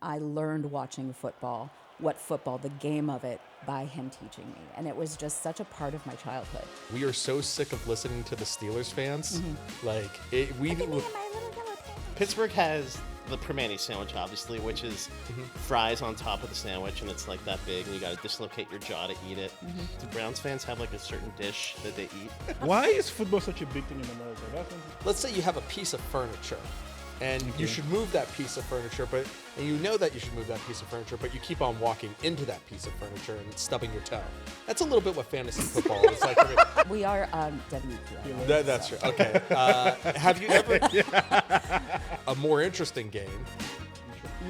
I learned watching football, the game of it, by him teaching me. And it was just such a part of my childhood. We are so sick of listening to the Steelers fans. Like, Pittsburgh has the Primanti sandwich, obviously, which is fries on top of the sandwich, and it's like that big, and you got to dislocate your jaw to eat it. Do Browns fans have like a certain dish that they eat? Why is football such a big thing in America? let's say you have a piece of furniture, and you should move that piece of furniture, and you know that you should move that piece of furniture, but you keep on walking into that piece of furniture and stubbing your toe. That's a little bit what fantasy football is like. We are WPA. That's true. Okay. Have you ever a more interesting game?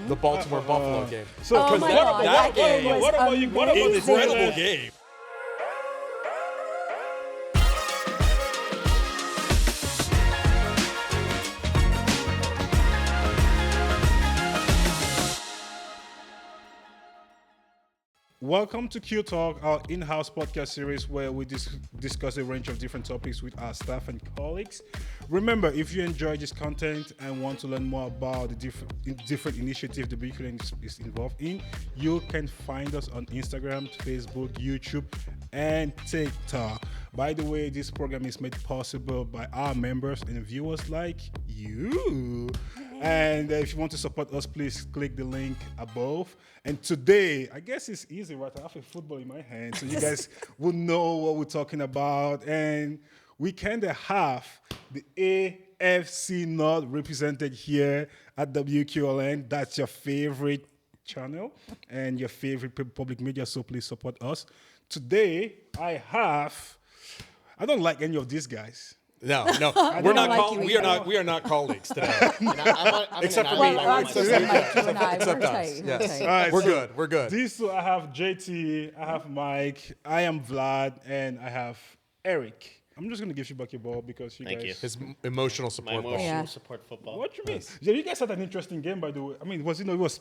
The Baltimore Buffalo game. So, Oh my God, that game was what about the Incredible Steelers? game. Welcome to Q Talk, our in-house podcast series where we discuss a range of different topics with our staff and colleagues. Remember, if you enjoy this content and want to learn more about the different initiatives the Beacon is involved in, you can find us on Instagram, Facebook, YouTube, and TikTok. By the way, this program is made possible by our members and viewers like you. And if you want to support us, please click the link above. And today, I guess it's easy, right? I have a football in my hand, so you guys will know what we're talking about. And we kind of have the AFC North represented here at WQLN. That's your favorite channel and your favorite public media, so please support us. Today, I don't like any of these guys. No, We are not colleagues today. Except for Well, me. Mike, you and I, we're Except us, tight. yes. We're tight. All right, We're so good. We're good. These two, I have JT, I have Mike, I am Vlad, and I have Eric. I'm just going to give you back your ball because you Thank guys... you. His emotional My support. emotional Yeah. support football. What you mean? Yeah, you guys had an interesting game, by the way. I mean, it was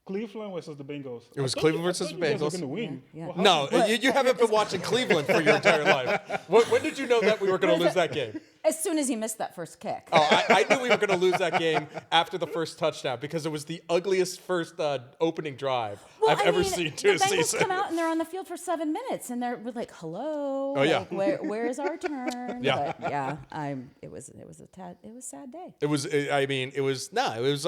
Cleveland versus the Bengals. It was I thought Cleveland you- I versus thought the you guys were Bengals. gonna win. Yeah. What No, happened? you haven't been watching Cleveland for your entire life. When did you know that we were going to lose that game? As soon as he missed that first kick. Oh, I knew we were going to lose that game after the first touchdown because it was the ugliest first opening drive I've ever seen to a the Bengals season. come out and they're on the field for 7 minutes, and we're like, "Hello, Oh, yeah. like, where's our turn?" Yeah. But yeah, it was a sad day.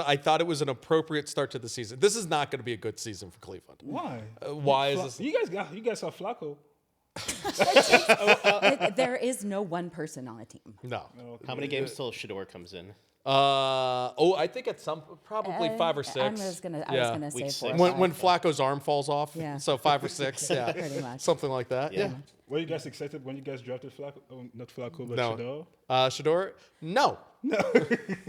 I thought it was an appropriate start to the season. This is not going to be a good season for Cleveland. Why? Why is this? You guys are Flacco. There is no one person on a team. No. How many games till Shador comes in? I think at probably 5 or 6. I was gonna say Week 4 or six. When 5. Flacco's arm falls off. Yeah. So 5 or 6. Yeah. Pretty much. Something like that. Yeah. Were you guys excited when you guys drafted Flacco? Oh, not Flacco, but No. Shador? Shador? No.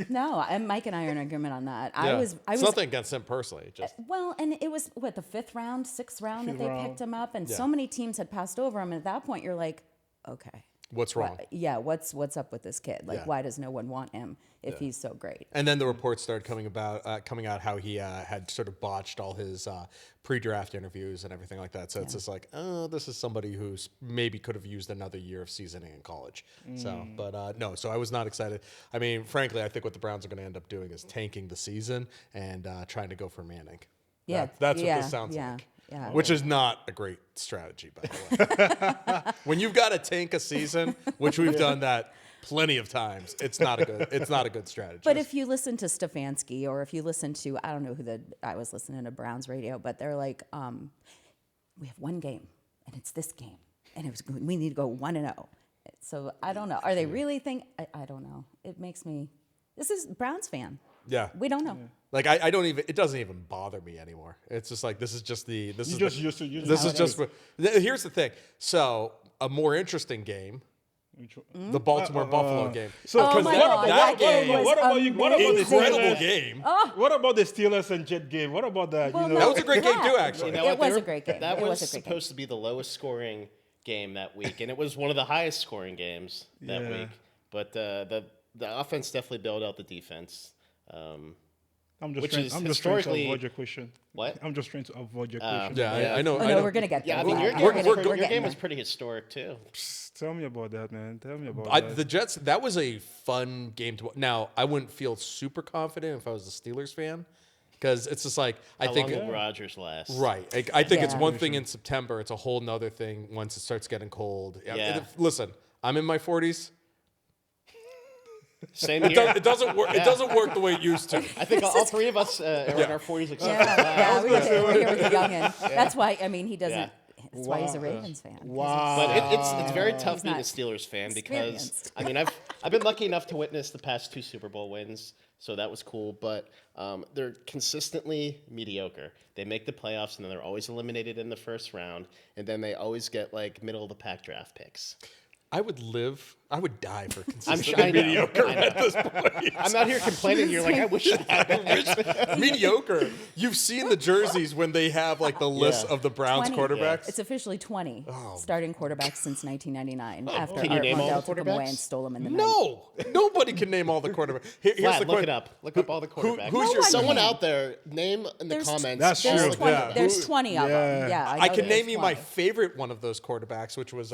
No, Mike and I are in agreement on that. Yeah. I was It's nothing against him personally. Just well, and it was the 5th round, 6th round that Fifth they round. picked him up, and Yeah. so many teams had passed over him. And at that point, you're like, okay, what's wrong? what's up with this kid? Like, Yeah. why does no one want him if he's so great? And then the reports started coming out how he had sort of botched all his pre-draft interviews and everything like that. So it's just like, oh, this is somebody who's maybe could have used another year of seasoning in college. So, but no. So I was not excited. I mean, frankly, I think what the Browns are going to end up doing is tanking the season and trying to go for Manning. Yeah, That's yeah, what this sounds yeah, like. yeah. Which is not a great strategy, by the way. When you've got to tank a season, which we've done that plenty of times, it's not a good strategy. But if you listen to Stefanski, or if you listen to, I don't know I was listening to Browns radio, but they're like, we have one game, and it's this game, and we need to go 1-0. So I don't know. Are they really I don't know. It makes me. This is Browns fan. Yeah. We don't know. Like I don't even. It doesn't even bother me anymore. It's just like this is just the. This is just used to use This it. is just. Here's the thing. So a more interesting game, the Baltimore Buffalo game. So, Oh 'cause my that- God, what that about- game was what about the Incredible Steelers? game. What about the Steelers and Jet game? What about that? Well, you know, That was a great game too, actually. You know It what? was They a great game. That It was was a great supposed to be the lowest scoring game that week, and it was one of the highest scoring games that Yeah. week. But the offense definitely bailed out the defense. I'm just which trying, is I'm just trying to historically- avoid your question. What? I'm just trying to avoid your question. Yeah, I know. Oh I no, know. we're gonna get there. Yeah, I mean, your We're game, getting- was, we're your getting game there. was pretty historic too. Tell me about that, man. Tell me about that. The Jets. That was a fun game to. Now I wouldn't feel super confident if I was a Steelers fan, because it's just like How long will Rodgers last? Right. I think it's Yeah. one thing in September. It's a whole nother thing once it starts getting cold. Yeah. Listen, I'm in my 40s. Same here. It doesn't work. It doesn't work the way it used to. I think all three of us are in our 40s except for Yeah, Vlad. we're here with the youngin. That's why. I mean, he doesn't. Yeah. That's why he's a Ravens fan. Wow. But it's very tough He's being a not Steelers fan because experienced. I mean I've been lucky enough to witness the past 2 Super Bowl wins, so that was cool. But they're consistently mediocre. They make the playoffs and then they're always eliminated in the first round, and then they always get like middle of the pack draft picks. I would die for I'm consistent sure I know. mediocre I know. at this point. I'm not here complaining. You're like I wish I had that. Mediocre. You've seen the jerseys when they have like the list Yeah. of the Browns 20. quarterbacks. It's officially 20 starting quarterbacks since 1999. After Can you Art name all Mondale the took them away quarterbacks? and stole them in the night. No, nobody can name all the quarterbacks. Here's Vlad, the look que- it up. Look up all the quarterbacks. who's your- someone can. out there? Name in the There's- comments. That's all true. the Yeah. quarterbacks. There's 20 of them. Yeah, I know can there's name you my 20. favorite one of those quarterbacks, which was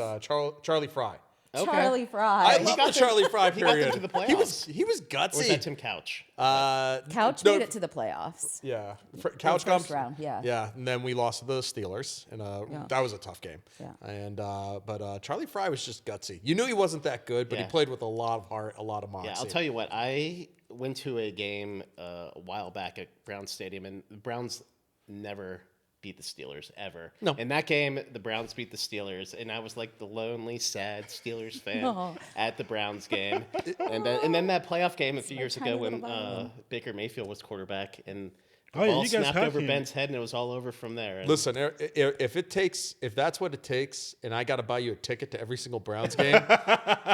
Charlie Fry. Okay. Charlie Fry. I love the Charlie Fry He got them period. to the playoffs. He was gutsy. Or was that Tim Couch? Couch no, made it to the playoffs. Yeah, Couch first comes round, yeah. yeah, and then we lost to the Steelers, and that was a tough game. Yeah. And but Charlie Fry was just gutsy. You knew he wasn't that good, but he Yeah. played with a lot of heart, a lot of moxie. Yeah, I'll tell you what. I went to a game a while back at Browns Stadium, and the Browns never beat the Steelers ever. No. In that game, the Browns beat the Steelers, and I was like the lonely, sad Steelers fan Aw. at the Browns game. and then that playoff game a few years ago tiny when little violin. Baker Mayfield was quarterback, and the Oh, yeah, ball you guys snapped had over him. Ben's head, and it was all over from there. And Listen, if that's what it takes, and I got to buy you a ticket to every single Browns game,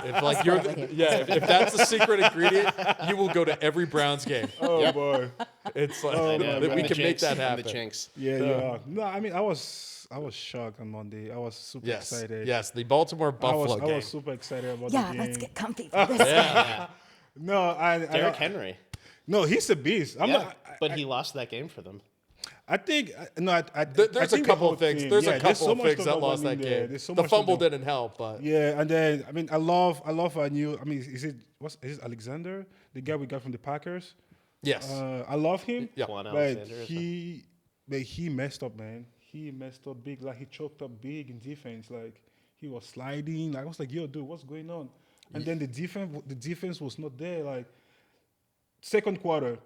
if that's the secret ingredient, you will go to every Browns game. Oh boy. It's like I know, that I'm we the can make jinx. that I'm happen. the jinx. Yeah, yeah. No, I mean, I was shocked on Monday. I was super Yes, excited. yes, the Baltimore Buffalo I game. was super excited about Yeah, the game. let's get comfy for this. Yeah. No, Derrick Henry. No, he's a beast. I'm Yeah, not. but he lost that game for them. I think no. I There's I a think the couple whole of things. team- There's yeah, a couple so of much things stuff that about lost him that there. game. There's so The much fumble to do. didn't help, but Yeah, and then I mean, I love our new. I mean, is it Alexander, the guy we got from the Packers? yes, I love him. Yeah. Quan But Alexander or he messed up, man. He messed up big. Like he choked up big in defense. Like he was sliding. I was like, yo, dude, what's going on? And then the defense was not there. Like second quarter,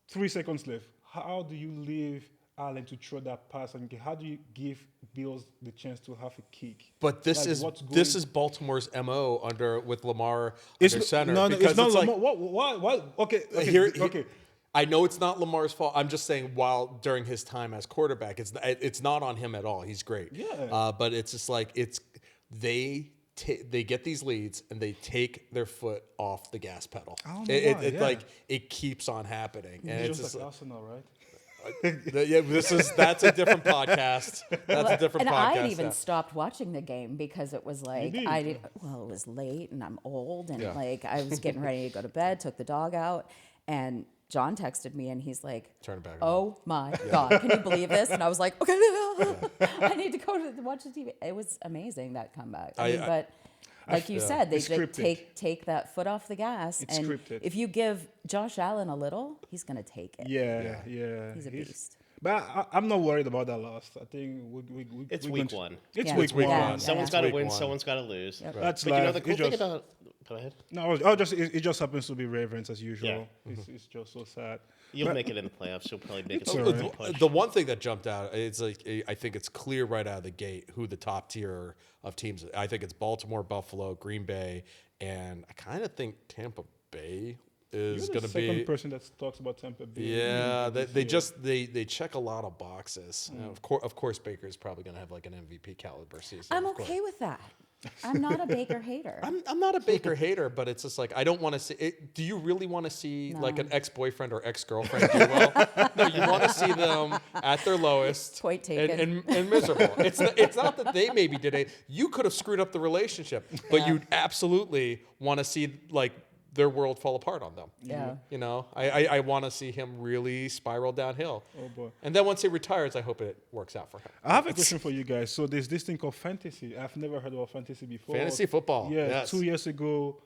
3 seconds left. How do you leave Allen to throw that pass? And how do you give Bills the chance to have a kick? but this Like, is what's this going- is Baltimore's mo with Lamar It's under center. no, because it's not. like, Lamar. What? Okay, here- I know it's not Lamar's fault. I'm just saying, while during his time as quarterback, it's not on him at all. He's great. Yeah. But it's just like they get these leads and they take their foot off the gas pedal. I don't know why, yeah. Like it keeps on happening, and It's it's just just like Arsenal, right? that's a different podcast. That's a different And podcast. I had even yeah. stopped watching the game because it was like did? it was late and I'm old and Yeah. like I was getting ready to go to bed, took the dog out, and John texted me and he's like, Turn it back on. "Oh my God, can you believe this?" And I was like, "Okay, I need to go to watch the TV." It was amazing, that comeback. But like you said, they It's scripted. take that foot off the gas, It's and scripted. if you give Josh Allen a little, he's gonna take it. Yeah. He's a beast. But I'm not worried about that loss. I think It's we're week going to- one. It's Yeah. week It's week one. one. Someone's Yeah. got to Week win, one. someone's got to lose. That's But you know life. the cool It thing just- about. Go ahead. No, it just happens to be Ravens as usual. It's just so sad. You'll make it in the playoffs. You'll probably make it It's to all the right. push. The one thing that jumped out, it's like I think it's clear right out of the gate who the top tier of teams. I think it's Baltimore, Buffalo, Green Bay, and I kind of think Tampa Bay is You're going the to second be. person that talks about Tampa Bay. Yeah, this they year. just they check a lot of boxes. Of course, Baker is probably going to have like an MVP caliber season. I'm of course. okay with that. I'm not a Baker hater. I'm not a Baker hater, but it's just like I don't want to see it. Do you really want to see like an ex-boyfriend or ex-girlfriend do well? No, you want to see them at their lowest Point taken. and miserable. It's not that they maybe did it. You could have screwed up the relationship, but you absolutely want to see like their world fall apart on them. Yeah. You know, I want to see him really spiral downhill. Oh boy. And then once he retires, I hope it works out for him. I have a question for you guys. So there's this thing called fantasy. I've never heard about fantasy before. Fantasy football. Yeah, Yes. 2 years ago,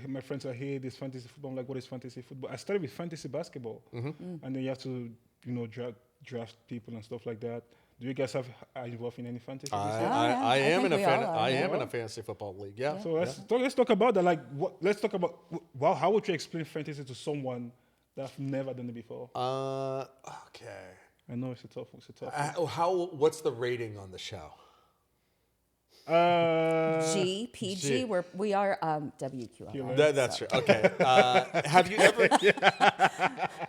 my friends are here. This fantasy football. I'm like, what is fantasy football? I started with fantasy basketball, and then you have to draft people and stuff like that. Do you guys are involved in any fantasy? I, this year? I, I I am think in a we all are, I yeah. am in a fantasy football league. Yeah. So let's talk about that. Like, let's talk about how would you explain fantasy to someone that's never done it before? Okay. I know it's a tough one. What's the rating on the show? G, PG, we are WQL. That's true. Okay. Have you ever?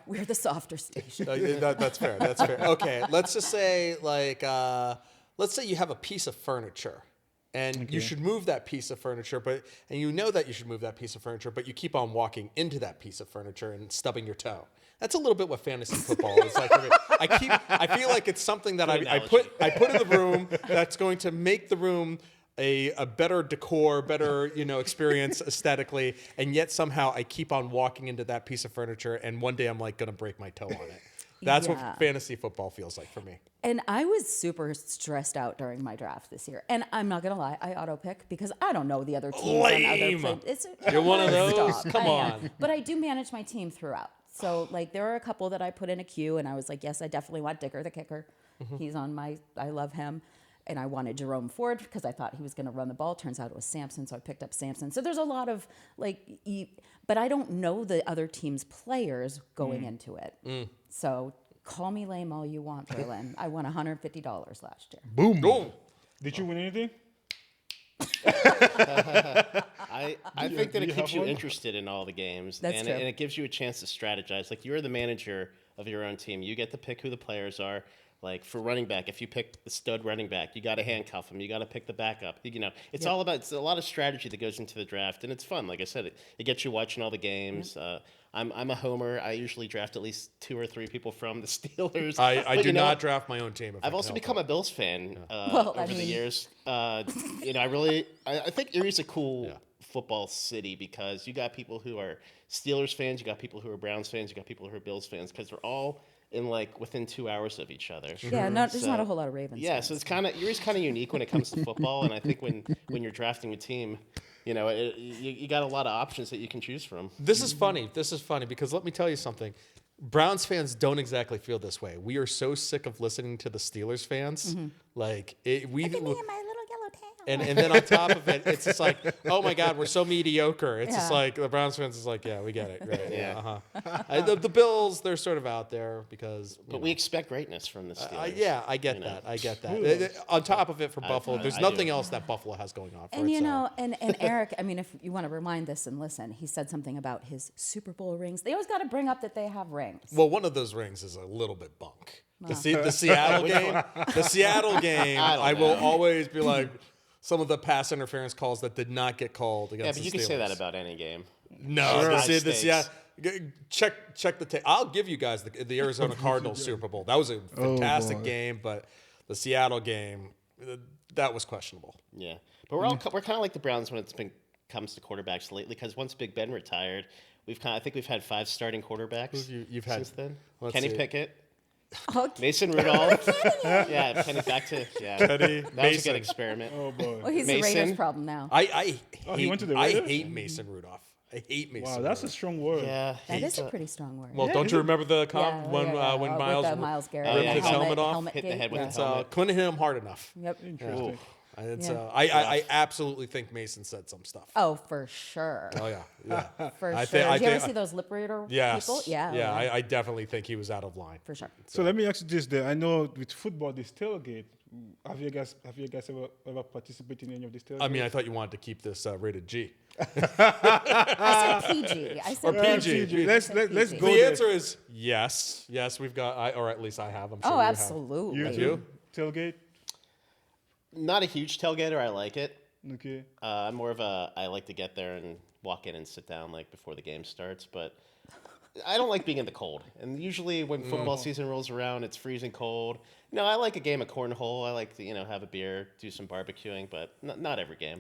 We're the softer station. That's fair. That's fair. Okay. Let's just say, like, let's say you have a piece of furniture, and you should move that piece of furniture, and you know that you should move that piece of furniture, but you keep on walking into that piece of furniture and stubbing your toe. That's a little bit what fantasy football is like for me. I feel like it's something that I put in the room that's going to make the room a better decor, better experience aesthetically, and yet somehow I keep on walking into that piece of furniture, and one day I'm like gonna break my toe on it. That's what fantasy football feels like for me. And I was super stressed out during my draft this year. And I'm not going to lie, I auto-pick because I don't know the other teams. Lame. On other You're one of those? Stop. Come I am. on. But I do manage my team throughout. So, like, there are a couple that I put in a queue, and I was like, yes, I definitely want Dicker, the kicker. He's on I love him. And I wanted Jerome Ford because I thought he was going to run the ball. Turns out it was Samson, so I picked up Samson. So there's a lot of, but I don't know the other team's players going into it. So call me lame all you want, Berlin. I won $150 last year. Boom. Did you win anything? I think that it you keeps have you one? interested in all the games, That's true. and it gives you a chance to strategize. Like, you're the manager of your own team. You get to pick who the players are. Like, for running back, if you pick the stud running back, you got to handcuff him. You got to pick the backup. It's all about. It's a lot of strategy that goes into the draft, and it's fun. Like I said, it gets you watching all the games. I'm a homer. I usually draft at least 2 or 3 people from the Steelers. I But do not draft my own team. I've also become a Bills fan Well, over the years. I think Erie's a cool football city because you got people who are Steelers fans, you got people who are Browns fans, you got people who are Bills fans because they're all in within 2 hours of each other. Yeah, there's not a whole lot of Ravens. Yeah, fans. so it's Erie's kind of unique when it comes to football, and I think when you're drafting a team, you got a lot of options that you can choose from. This is funny. Because let me tell you something. Browns fans don't exactly feel this way. We are so sick of listening to the Steelers fans. Like we. Look at me and my little yellow tail. And then on top of it, it's just like, oh my God, we're so mediocre. It's just like the Browns fans is like, yeah, we get it, right? Yeah. The Bills, they're sort of out there because. But we expect greatness from the Steelers. I get that. I get that. On top of it, for Buffalo, there's nothing else that Buffalo has going on. For And it, and Eric, I mean, if you want to rewind this and listen, he said something about his Super Bowl rings. They always got to bring up that they have rings. Well, one of those rings is a little bit bunk. The Seattle game. The Seattle game. I will always be like. Some of the pass interference calls that did not get called against the Steelers. Yeah, but you can say that about any game. No, check the tape. I'll give you guys the Arizona Cardinals Super Bowl. That was a fantastic game, but the Seattle game, that was questionable. Yeah, but we're kind of like the Browns when comes to quarterbacks lately because once Big Ben retired, I think we've had 5 starting quarterbacks You've had since then. let's Kenny see. Pickett. Oh, Mason Rudolph. Yeah, Kenny back to Kenny, that was a Mason. good experiment. Oh boy. well, he's Mason. the Raiders' problem now. I he went to the I Raiders? hate Mason Rudolph. I hate Mason. Wow, that's a Rudolph. strong word. Yeah, That is a pretty strong word. Well, don't you remember the when with Miles Garrett ripped his helmet off? hit the gate, head with yeah. his helmet. Couldn't hit him hard enough. Yep. Interesting. It's, Yeah. I absolutely think Mason said some stuff. Oh, for sure. Oh yeah. For I sure. thi- I Did you ever thi- see those lip reader Yes. people? Yeah. Yeah. oh, I definitely think he was out of line. for sure. So let me ask you this: there, I know with football, this tailgate. Have you guys ever participated in any of these tailgates? I mean, I thought you wanted to keep this rated G. I said PG. I said Or PG. PG. Let's go The there. answer is yes. Yes, we've got, or at least I have. I'm sure Oh, you have. absolutely. You You? tailgate. Not a huge tailgater. I like it. Okay. I'm more of I like to get there and walk in and sit down before the game starts, but I don't like being in the cold. And usually when football season rolls around, it's freezing cold. I like a game of cornhole. I like to have a beer, do some barbecuing, but not every game.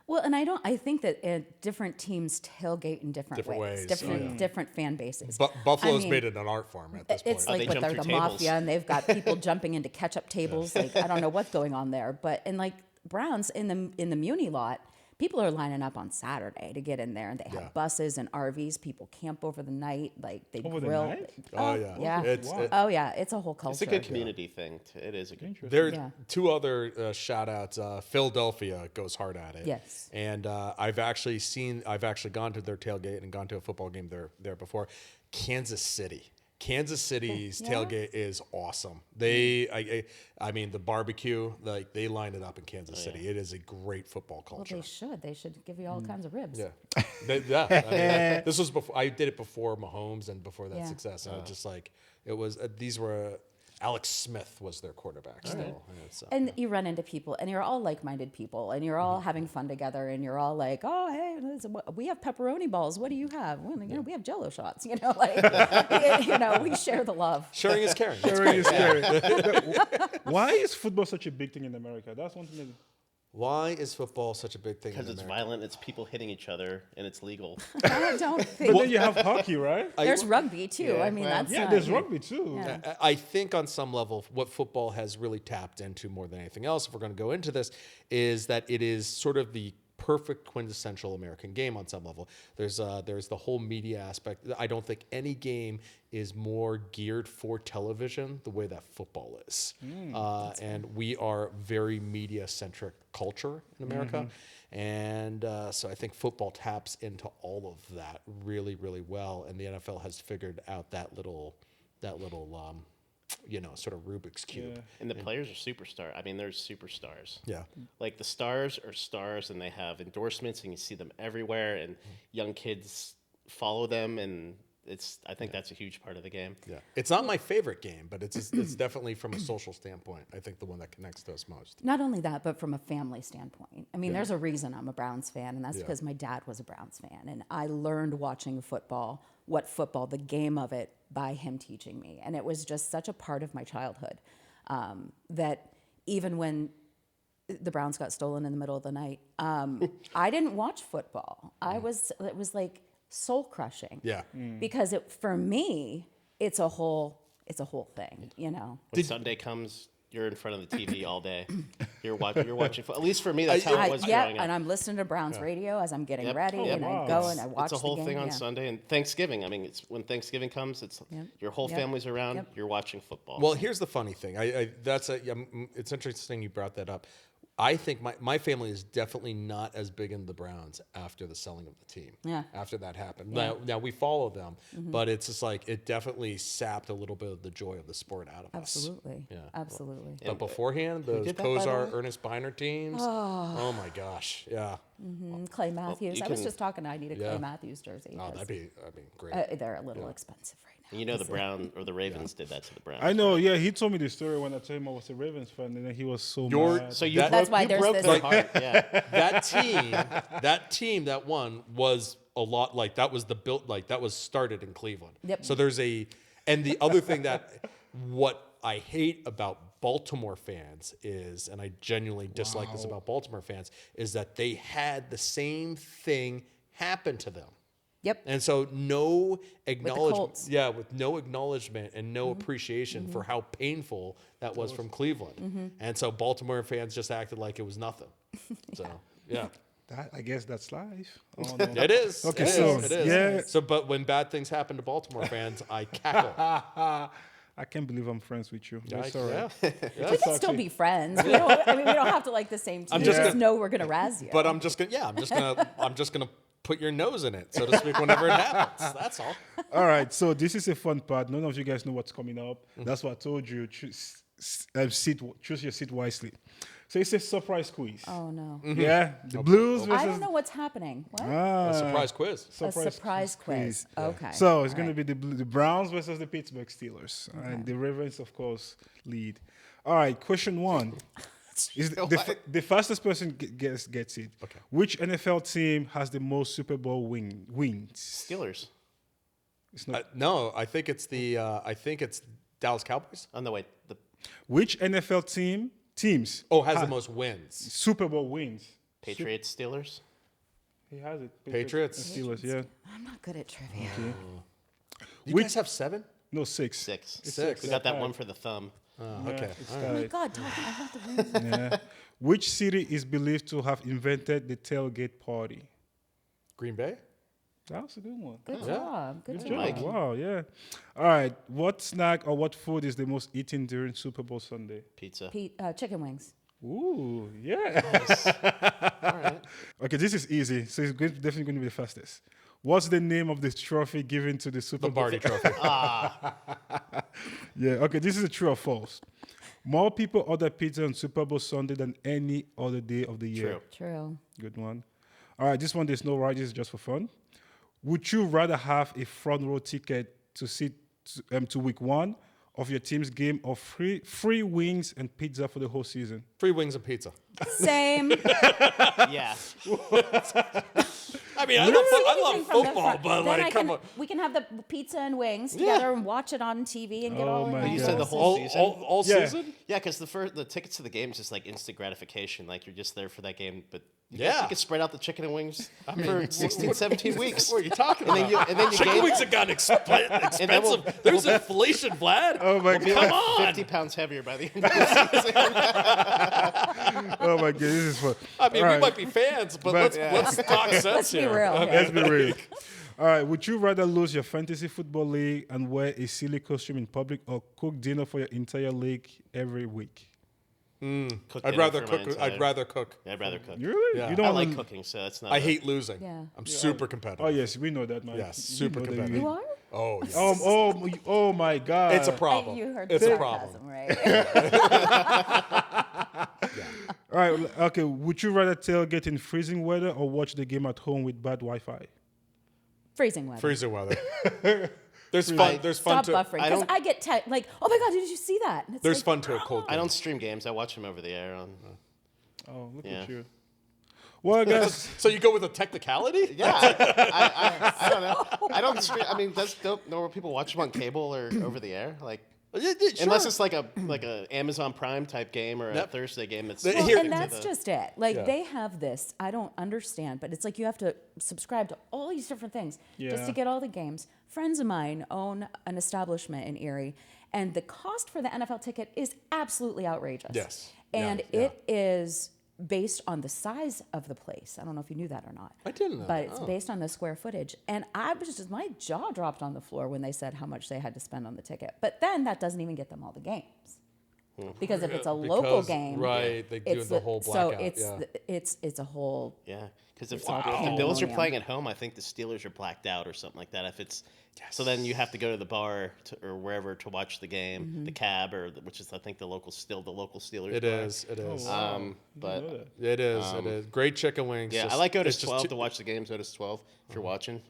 Well, and I think that different teams tailgate in different ways. Different fan bases. Buffalo's I mean, made it an art form at this point. It's Oh, like they with jump the through tables. mafia, and they've got people jumping into catch-up tables. Like I don't know what's going on there, but like Browns in the Muni lot, people are lining up on Saturday to get in there, and they have buses and RVs. People camp over the night, like they Over the grill. night? Oh, yeah. yeah. It's- Oh yeah, it's a whole culture. It's a good community thing. It is a good. There Yeah. two other shout outs. Philadelphia goes hard at it. Yes. And I've actually gone to their tailgate and gone to a football game there before. Kansas City's tailgate is awesome. I mean, the barbecue, like they line it up in Kansas City. It is a great football Well, culture. they should give you all kinds of ribs. Yeah, this was before I did it before Mahomes and before that Yeah. success. And it was just like it was. These were Alex Smith was their quarterback still. And it's, And you run into people, and you're all like-minded people, and you're all having fun together, and you're all like, "Oh, hey, we have pepperoni balls. What do you have? Well, we have Jello shots. Like, we share the love." sharing is caring. Very scary. Why is football such a big thing in America? That's one thing. Why is football such a big thing? Because in it's America? violent, it's people hitting each other, and it's legal. I don't think But then you have hockey, right? there's rugby too. Yeah, I mean, well, that's Yeah, not, there's rugby too. Yeah. I think on some level, what football has really tapped into more than anything else, if we're going to go into this, is that it is sort of the perfect quintessential American game on some level. There's the whole media aspect. I don't think any game is more geared for television the way that football is. And we are very media-centric culture in America. And so I think football taps into all of that really, really well. And the NFL has figured out that little sort of Rubik's Cube. And the players are superstar. I mean, there's superstars. Yeah. Like the stars are stars, and they have endorsements, and you see them everywhere, and young kids follow them, and I think that's a huge part of the game. Yeah. It's not my favorite game, but it's definitely from a social standpoint, I think the one that connects to us most. Not only that, but from a family standpoint. I mean, there's a reason I'm a Browns fan, and that's because my dad was a Browns fan, and I learned watching football, the game of it, by him teaching me. And it was just such a part of my childhood that even when the Browns got stolen in the middle of the night, I didn't watch football. It was like soul crushing. Yeah. Because for me, it's a whole thing, When Sunday comes, you're in front of the TV all day. You're watching. At least for me, that's how it was growing up. And I'm listening to Browns radio as I'm getting ready, Yep. and I go and I watch It's a whole the game. thing on Sunday and Thanksgiving. I mean, it's when Thanksgiving comes, it's your whole family's around. Yep. You're watching football. Well, here's the funny thing. It's interesting you brought that up. I think my family is definitely not as big in the Browns after the selling of the team. Yeah. After that happened. Now we follow them, but it's just like it definitely sapped a little bit of the joy of the sport out of us. Absolutely. Yeah. Absolutely. But beforehand, those did that, by the Kozar, way? Ernest Biner teams. Oh my gosh. Yeah. Clay Matthews. I was can- just talking. I need a Yeah. Clay Matthews jersey. Oh, 'cause, that'd be great. they're a little expensive right now. And you know the Ravens did that to the Browns. I know. Yeah, he told me the story when I told him I was a Ravens fan, and then he was so mad. So you That- That's why you there's broke this- their heart. Yeah. that team that won was a lot like that was that was started in Cleveland. Yep. So and the other thing what I hate about Baltimore fans is, and I genuinely dislike this about Baltimore fans, is that they had the same thing happen to them. Yep. And so no acknowledgement, Colts. with no acknowledgement and no appreciation for how painful that was from Cleveland. And so Baltimore fans just acted like it was nothing. So, yeah. I guess that's life. Oh, no. It is. Okay, It so, is. It is. yeah. So, but when bad things happen to Baltimore fans, I cackle. I can't believe I'm friends with you. That's I- all right. yeah. We can still be friends. We don't have to like the same team. just Just gonna- know we're gonna razz you. But I'm just gonna put your nose in it, so to speak, whenever it happens. That's all. All right, so this is a fun part. None of you guys know what's coming up. That's what I told you. Choose your seat wisely. So it's a surprise quiz. oh no, Yeah, the Blues versus I don't know what's happening. What? A surprise quiz. A surprise quiz. Okay. So it's All going to right. be the Browns versus the Pittsburgh Steelers, and the Ravens, of course, lead. All right, question one. Is the fastest person gets it. Okay. Which NFL team has the most Super Bowl wins? Steelers. It's not. No, I think it's Dallas Cowboys. On the way. Which NFL teams? Has the most wins. Super Bowl wins? Patriots, Steelers. He has it. Patriots. and Steelers. Yeah. I'm not good at trivia. You guys have 7? No, 6. Six. Six. We got that one for the thumb. Okay. it's All Oh my tied. God, talking about the wings. Yeah. Which city is believed to have invented the tailgate party? Green Bay? That was a good one. Good Yeah. job. Good Good job. job. Wow, yeah. All right. What snack or what food is the most eaten during Super Bowl Sunday? Pizza. Chicken wings. Ooh, yeah. All right. Okay, this is easy. So it's definitely going to be the fastest. What's the name of the trophy given to the Super Bowl? Lombardi Trophy. Yeah, okay, this is a true or false. More people order pizza on Super Bowl Sunday than any other day of the year. True. True. Good one. All right, this one, there's no right, this is just for fun. Would you rather have a front row ticket to sit to week 1 of your team's game or free wings and pizza for the whole season? Free wings and pizza. Same. Yeah. I mean, I love From the football, front. but Then like, come on. we can have the pizza and wings together and watch it on TV and get Oh all my the You God. said the angles. whole season? All Yeah. season? Yeah, because the tickets to the games is like instant gratification. Like you're just there for that game, but you Yeah. could spread out the chicken and wings for 16, 17 weeks. What are you talking And about? then you Chicken gain- wings have gotten expensive. then we'll- There's inflation, Vlad. Oh my God. Come on. 50 pounds heavier by the end of the season. Oh my God, this is fun. I mean, All we right. might be fans, but But- let's talk sense Let's be here. real. Let's be real. All right, would you rather lose your fantasy football league and wear a silly costume in public or cook dinner for your entire league every week? Cook I'd dinner rather for my cook. entire- I'd rather cook. Yeah, I'd rather cook. You really? Yeah. You I don't like wanna- cooking, so that's not. I hate losing. Yeah. I'm super competitive. Oh, yes, we know that, man. Yes, You super know that competitive. You are? Oh, yes. Oh my God. It's a problem. You heard It's the a problem. sarcasm, right? All right, okay. Would you rather tailgate in freezing weather or watch the game at home with bad Wi-Fi? Freezing weather. Freezing weather. There's fun. There's fun Stop to. buffering. I Because don't- I get like, oh my God, did you see that? And it's There's like, fun to a cold. I game. don't stream games. I watch them over the air. Oh, look Yeah. at you. Well, guys, So you go with a technicality? Yeah, I don't know. I don't stream. I mean, don't normal people watch them on cable or over the air? Like, Yeah, yeah, sure. unless it's like a Amazon Prime type game or a Yep. Thursday game. It's Well, Well, Here- and that's just it. Like Yeah. they have this. I don't understand, but it's like you have to subscribe to all these different things just Yeah. to get all the games. Friends of mine own an establishment in Erie, and the cost for the NFL ticket is absolutely outrageous. Yes. And Yeah, it is based on the size of the place. I don't know if you knew that or not. I didn't know But that. it's Oh. based on the square footage. And I was just, my jaw dropped on the floor when they said how much they had to spend on the ticket. But then that doesn't even get them all the games. Because if it's a local Because- game, right, they do it's the whole blackout, So it's yeah. it's a whole. Yeah, because if, It's all if the Bills are pandemonium. playing at home, I think the Steelers are blacked out or something like that. If it's so, then you have to go to the bar or wherever to watch the game, Mm-hmm. the cab, which is I think the local Steelers. It bar. is. It is. But It is. It is. Great chicken wings. yeah, Just- I like Otis it's just 12 too- to watch the games. Otis 12, if you're watching,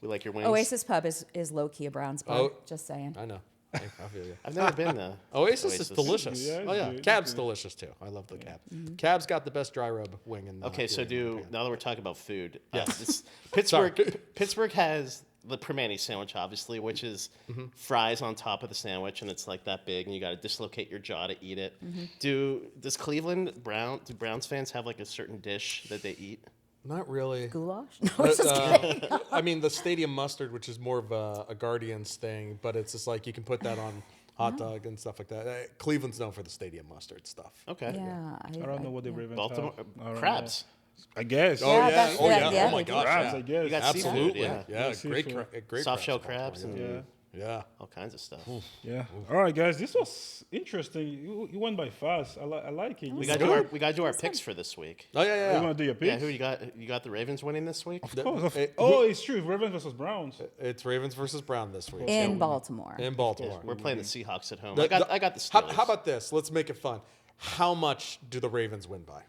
we like your wings. Oasis Pub is low key a Browns pub. Oh. Just saying. I know. I feel you. I've never been though. Oasis is delicious. Yeah, oh yeah, it's Cab's delicious too. I love the Cab. Cab's got the best dry rub wing in. Okay, so now that we're talking about food, Yes. Pittsburgh has the Primanti sandwich, obviously, which is fries on top of the sandwich, and it's like that big, and you got to dislocate your jaw to eat it. Does Browns fans have like a certain dish that they eat? Not really. Goulash? No, I was just kidding. I mean, the stadium mustard, which is more of a Guardians thing, but it's just like you can put that on hot dog and stuff like that. Cleveland's known for the stadium mustard stuff. Okay. Yeah. I don't know what the Ravens Baltimore have. I don't crabs. know. I guess. Oh yeah. that's- Oh yeah. yeah, yeah, Oh my they do. gosh. Crabs, yeah. I guess. You got seafood, Absolutely. yeah. Yeah. Great. Seafood. Great. Soft shell Baltimore, crabs yeah. and Yeah. all kinds of stuff. Yeah. All right, guys. This was interesting. You went by fast. I like it. We got to do our picks for this week. Oh yeah. You Yeah. want to do your Yeah, picks? who you got? You got the Ravens winning this week? Of course. Hey, Oh, it's true. Ravens versus Browns. It's Ravens versus Brown this week. In Baltimore. In Baltimore. We're playing the Seahawks at home. The- I got the How, Steelers. how about this? Let's make it fun. How much do the Ravens win by?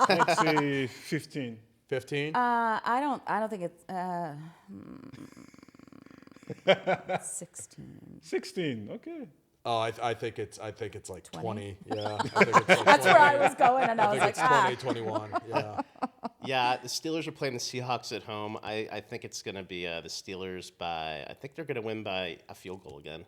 Let's say 15. 15? I don't think it's 16. 16. Okay. Oh, I think it's like 20. Yeah. I think it's like That's 20. where I was going, and I I was think like, it's ah. 20, 21. Yeah. Yeah, the Steelers are playing the Seahawks at home. I think it's going to be the Steelers by. I think they're going to win by a field goal again.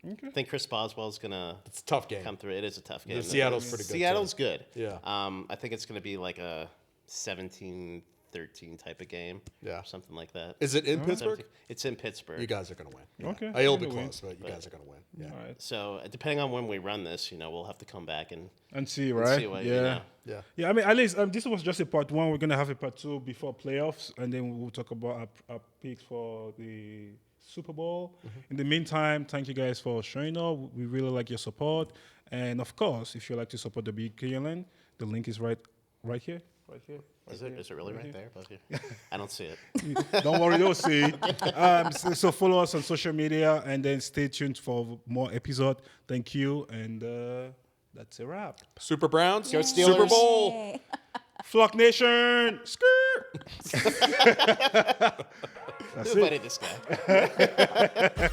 Okay. I think Chris Boswell's going to It's a tough game. come through. It is a tough game. Seattle's pretty good, too. Seattle's good. Yeah. I think it's going to be like a 17-13 13 type of game. Yeah. Something like that. Is it in Pittsburgh? It's in Pittsburgh. You guys are going to win. Yeah. Okay. It'll be Anyway. close, but you guys are going to win. Yeah. All right. So depending on when we run this, we'll have to come back and See, right? see what, yeah. Yeah. Yeah, I mean, at least this was just a part one. We're going to have a part two before playoffs, and then we'll talk about our picks for the Super Bowl. In the meantime, thank you guys for showing up. We really like your support. And of course, if you'd like to support the Big KLN, the link is right here. Right here. Is it really right there? Above you? I don't see it. Don't worry, you'll see. So follow us on social media and then stay tuned for more episode. Thank you, and that's a wrap. Super Browns. Go Steelers. Super Bowl. Yay. Flock Nation. Skirt. Who invited this guy?